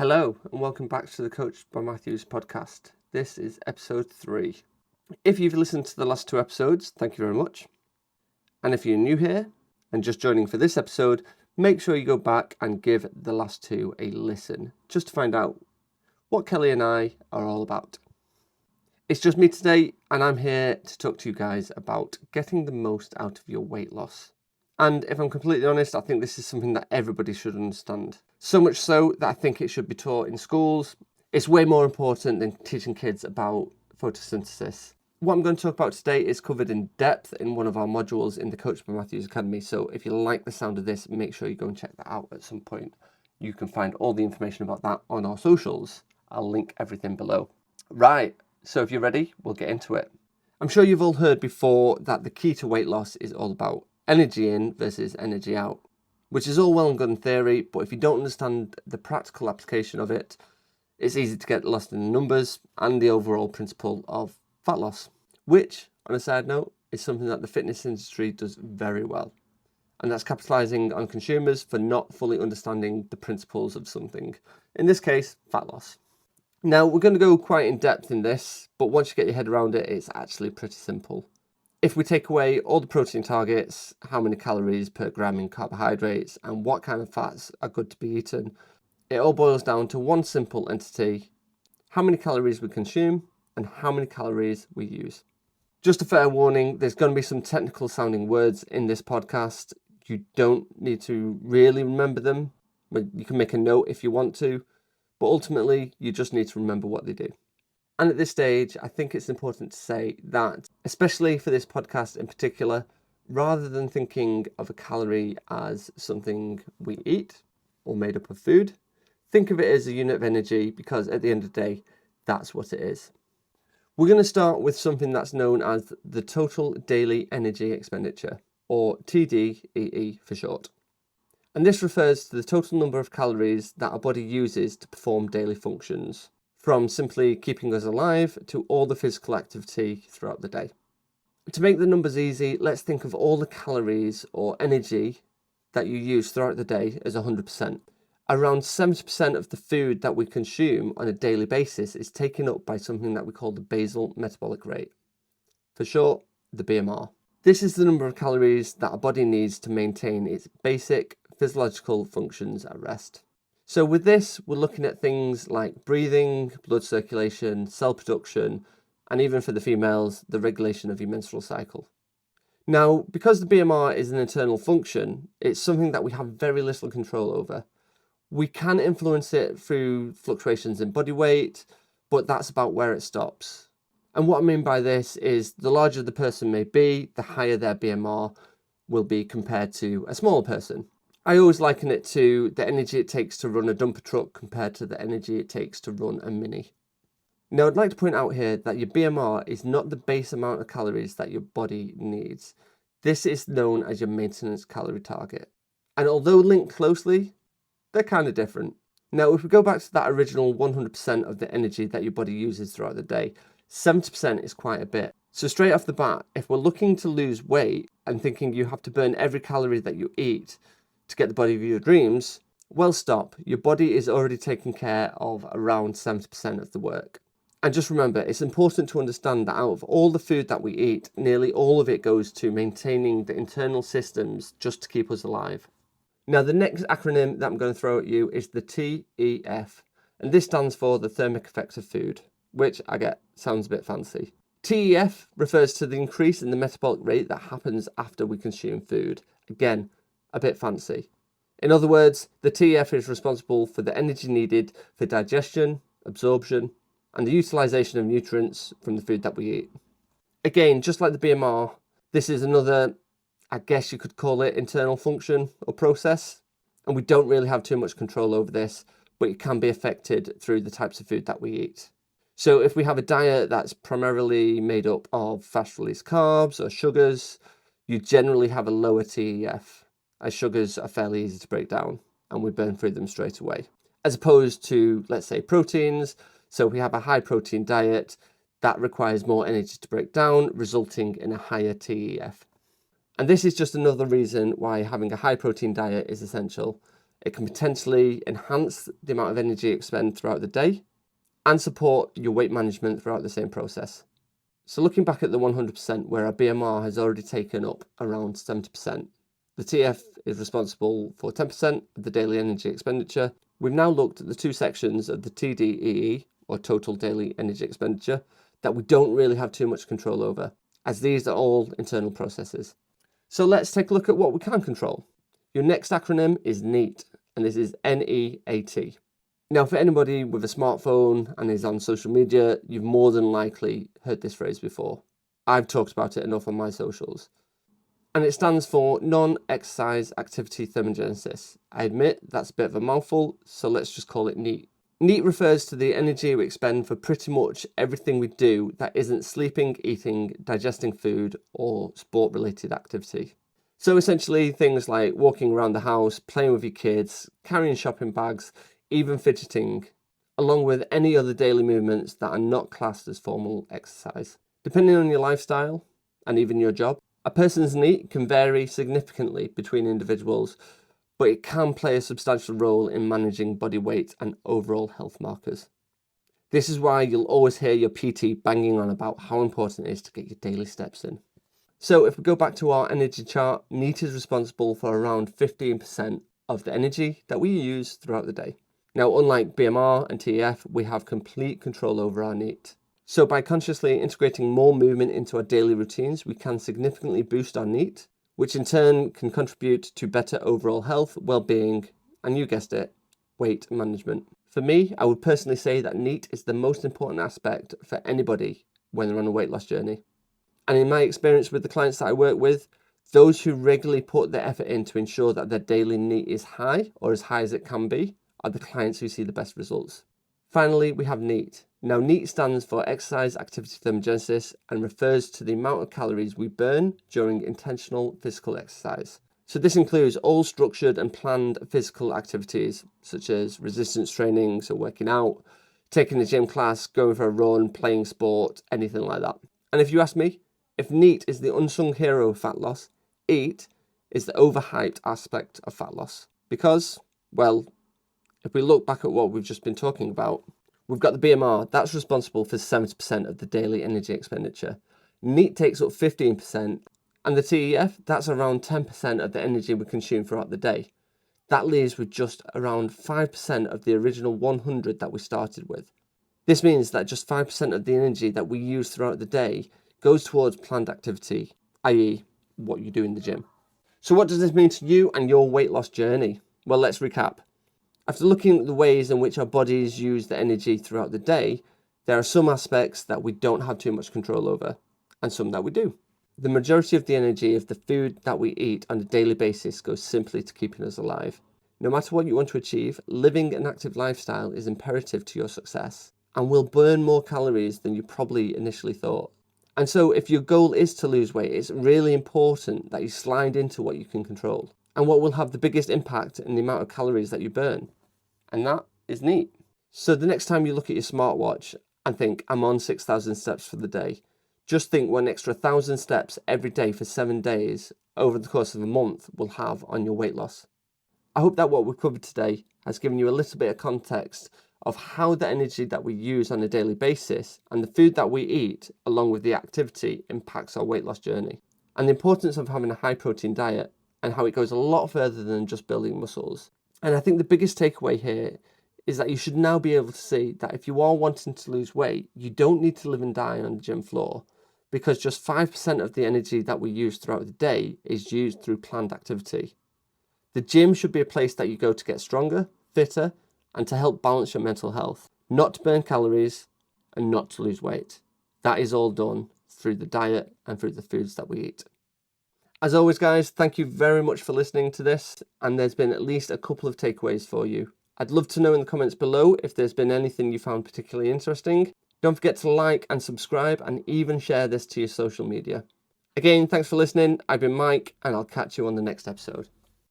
Hello and welcome back to the Coach by Matthews podcast. This is episode 3. If you've listened to the last 2 episodes, thank you very much. And if you're new here and just joining for this episode, make sure you go back and give the last 2 a listen, just to find out what Kelly and I are all about. It's just me today, and I'm here to talk to you guys about getting the most out of your weight loss. And if I'm completely honest, I think this is something that everybody should understand. So much so that I think it should be taught in schools. It's way more important than teaching kids about photosynthesis. What I'm going to talk about today is covered in depth in one of our modules in the Coach by Matthews Academy. So if you like the sound of this, make sure you go and check that out at some point. You can find all the information about that on our socials. I'll link everything below. Right, so if you're ready, we'll get into it. I'm sure you've all heard before that the key to weight loss is all about energy in versus energy out, which is all well and good in theory, but if you don't understand the practical application of it, it's easy to get lost in the numbers and the overall principle of fat loss, which, on a side note, is something that the fitness industry does very well. And that's capitalizing on consumers for not fully understanding the principles of something, in this case, fat loss. Now, we're going to go quite in depth in this, but once you get your head around it, it's actually pretty simple. If we take away all the protein targets, how many calories per gram in carbohydrates, and what kind of fats are good to be eaten, it all boils down to one simple entity: how many calories we consume and how many calories we use. Just a fair warning, there's going to be some technical sounding words in this podcast. You don't need to really remember them, but you can make a note if you want to, but ultimately you just need to remember what they do. And at this stage, I think it's important to say that, especially for this podcast in particular, rather than thinking of a calorie as something we eat or made up of food, think of it as a unit of energy, because at the end of the day, that's what it is. We're going to start with something that's known as the total daily energy expenditure, or TDEE for short. And this refers to the total number of calories that our body uses to perform daily functions, from simply keeping us alive to all the physical activity throughout the day. To make the numbers easy, let's think of all the calories or energy that you use throughout the day as 100%. Around 70% of the food that we consume on a daily basis is taken up by something that we call the basal metabolic rate. For short, the BMR. This is the number of calories that our body needs to maintain its basic physiological functions at rest. So with this, we're looking at things like breathing, blood circulation, cell production, and even for the females, the regulation of your menstrual cycle. Now, because the BMR is an internal function, it's something that we have very little control over. We can influence it through fluctuations in body weight, but that's about where it stops. And what I mean by this is the larger the person may be, the higher their BMR will be compared to a smaller person. I always liken it to the energy it takes to run a dumper truck compared to the energy it takes to run a Mini. Now, I'd like to point out here that your BMR is not the base amount of calories that your body needs. This is known as your maintenance calorie target. And although linked closely, they're kind of different. Now, if we go back to that original 100% of the energy that your body uses throughout the day, 70% is quite a bit. So straight off the bat, if we're looking to lose weight and thinking you have to burn every calorie that you eat to get the body of your dreams, well, stop. Your body is already taking care of around 70% of the work. And just remember, it's important to understand that out of all the food that we eat, nearly all of it goes to maintaining the internal systems just to keep us alive. Now, the next acronym that I'm going to throw at you is the TEF, and this stands for the thermic effect of food, which I get sounds a bit fancy. TEF refers to the increase in the metabolic rate that happens after we consume food. Again, a bit fancy. In other words, the TEF is responsible for the energy needed for digestion, absorption, and the utilization of nutrients from the food that we eat. Again, just like the BMR, this is another, I guess you could call it, internal function or process, and we don't really have too much control over this, but it can be affected through the types of food that we eat. So if we have a diet that's primarily made up of fast-release carbs or sugars, you generally have a lower TEF, as sugars are fairly easy to break down and we burn through them straight away. As opposed to, let's say, proteins. So if we have a high protein diet, that requires more energy to break down, resulting in a higher TEF. And this is just another reason why having a high protein diet is essential. It can potentially enhance the amount of energy you expend throughout the day and support your weight management throughout the same process. So looking back at the 100% where our BMR has already taken up around 70%, the TF is responsible for 10% of the daily energy expenditure. We've now looked at the two sections of the TDEE, or total daily energy expenditure, that we don't really have too much control over, as these are all internal processes. So let's take a look at what we can control. Your next acronym is NEAT, and this is NEAT. Now, for anybody with a smartphone and is on social media, you've more than likely heard this phrase before. I've talked about it enough on my socials. And it stands for non-exercise activity thermogenesis. I admit that's a bit of a mouthful, so let's just call it NEAT. NEAT refers to the energy we expend for pretty much everything we do that isn't sleeping, eating, digesting food, or sport-related activity. So essentially things like walking around the house, playing with your kids, carrying shopping bags, even fidgeting, along with any other daily movements that are not classed as formal exercise. Depending on your lifestyle and even your job, a person's NEAT can vary significantly between individuals, but it can play a substantial role in managing body weight and overall health markers. This is why you'll always hear your PT banging on about how important it is to get your daily steps in. So if we go back to our energy chart, NEAT is responsible for around 15% of the energy that we use throughout the day. Now, unlike BMR and TEF, we have complete control over our NEAT. So by consciously integrating more movement into our daily routines, we can significantly boost our NEAT, which in turn can contribute to better overall health, well-being, and you guessed it, weight management. For me, I would personally say that NEAT is the most important aspect for anybody when they're on a weight loss journey. And in my experience with the clients that I work with, those who regularly put the effort in to ensure that their daily NEAT is high, or as high as it can be, are the clients who see the best results. Finally, we have NEAT. Now, NEAT stands for Exercise Activity Thermogenesis and refers to the amount of calories we burn during intentional physical exercise. So this includes all structured and planned physical activities, such as resistance training, so working out, taking a gym class, going for a run, playing sport, anything like that. And if you ask me, if NEAT is the unsung hero of fat loss, EAT is the overhyped aspect of fat loss. Because, well, if we look back at what we've just been talking about, we've got the BMR, that's responsible for 70% of the daily energy expenditure. NEAT takes up 15%, and the TEF, that's around 10% of the energy we consume throughout the day. That leaves with just around 5% of the original 100 that we started with. This means that just 5% of the energy that we use throughout the day goes towards planned activity, i.e. what you do in the gym. So what does this mean to you and your weight loss journey? Well, let's recap. After looking at the ways in which our bodies use the energy throughout the day, there are some aspects that we don't have too much control over, and some that we do. The majority of the energy of the food that we eat on a daily basis goes simply to keeping us alive. No matter what you want to achieve, living an active lifestyle is imperative to your success and will burn more calories than you probably initially thought. And so if your goal is to lose weight, it's really important that you slide into what you can control and what will have the biggest impact in the amount of calories that you burn. And that is NEAT. So the next time you look at your smartwatch and think, I'm on 6,000 steps for the day, just think what an extra 1,000 steps every day for 7 days over the course of a month will have on your weight loss. I hope that what we've covered today has given you a little bit of context of how the energy that we use on a daily basis and the food that we eat, along with the activity, impacts our weight loss journey. And the importance of having a high protein diet and how it goes a lot further than just building muscles. And I think the biggest takeaway here is that you should now be able to see that if you are wanting to lose weight, you don't need to live and die on the gym floor, because just 5% of the energy that we use throughout the day is used through planned activity. The gym should be a place that you go to get stronger, fitter, and to help balance your mental health, not to burn calories and not to lose weight. That is all done through the diet and through the foods that we eat. As always, guys, thank you very much for listening to this, and there's been at least a couple of takeaways for you. I'd love to know in the comments below if there's been anything you found particularly interesting. Don't forget to like and subscribe and even share this to your social media. Again, thanks for listening. I've been Mike, and I'll catch you on the next episode.